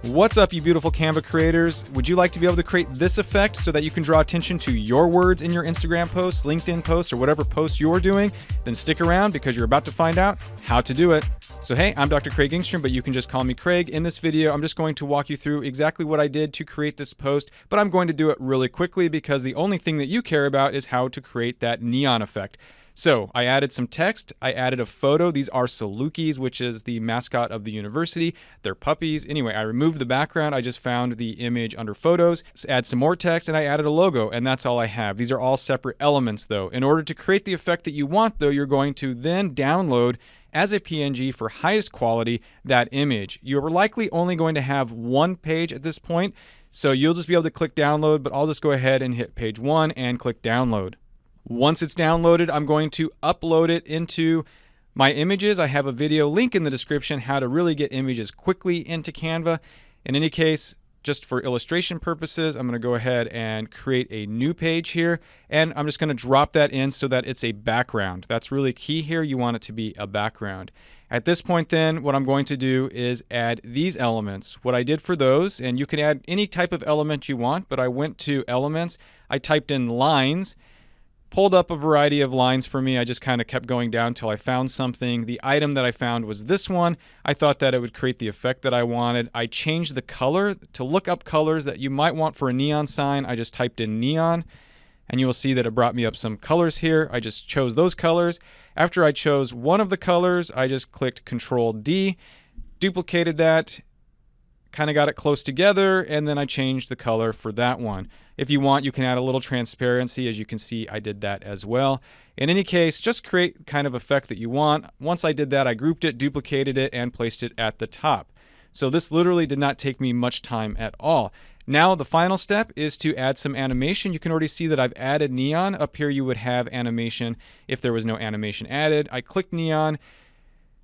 What's up, you beautiful Canva creators? Would you like to be able to create this effect so that you can draw attention to your words in your Instagram posts, LinkedIn posts, or whatever posts you're doing? Then stick around because you're about to find out how to do it. So hey, I'm Dr. Craig Engstrom, but you can just call me Craig. In this video, I'm just going to walk you through exactly what I did to create this post, but I'm going to do it really quickly because the only thing that you care about is how to create that neon effect. So I added some text, I added a photo. These are Salukis, which is the mascot of the university. They're puppies. Anyway, I removed the background. I just found the image under photos, add some more text, and I added a logo, and that's all I have. These are all separate elements though. In order to create the effect that you want though, you're going to then download as a PNG for highest quality that image. You're likely only going to have one page at this point, so you'll just be able to click download, but I'll just go ahead and hit page 1 and click download. Once it's downloaded, I'm going to upload it into my images. I have a video link in the description how to really get images quickly into Canva. In any case, just for illustration purposes, I'm going to go ahead and create a new page here, and I'm just going to drop that in so that it's a background. That's really key here. You want it to be a background. At this point then, what I'm going to do is add these elements. What I did for those, and you can add any type of element you want, but I went to elements, I typed in lines, pulled up a variety of lines for me. I just kind of kept going down until I found something. The item that I found was this one. I thought that it would create the effect that I wanted. I changed the color to look up colors that you might want for a neon sign. I just typed in neon, and you will see that it brought me up some colors here. I just chose those colors. After I chose one of the colors, I just clicked Control D, duplicated that, kind of got it close together, and then I changed the color for that one. If you want, you can add a little transparency. As you can see, I did that as well. In any case, just create kind of effect that you want. Once I did that, I grouped it, duplicated it, and placed it at the top. So this literally did not take me much time at all. Now the final step is to add some animation. You can already see that I've added neon. Up here you would have animation if there was no animation added. I clicked neon.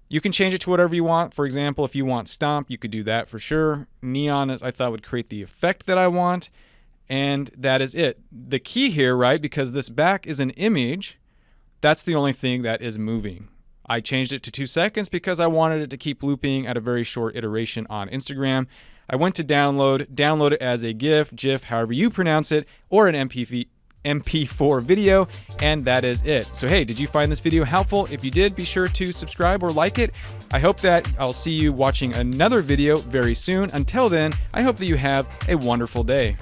You can change it to whatever you want. For example, if you want stomp, you could do that for sure. Neon, I thought, would create the effect that I want. And that is it. The key here, right, because this back is an image, that's the only thing that is moving. I changed it to 2 seconds because I wanted it to keep looping at a very short iteration on Instagram. I went to download it as a GIF, however you pronounce it, or an MP4 video, and that is it. So hey, did you find this video helpful? If you did, be sure to subscribe or like it. I hope that I'll see you watching another video very soon. Until then, I hope that you have a wonderful day.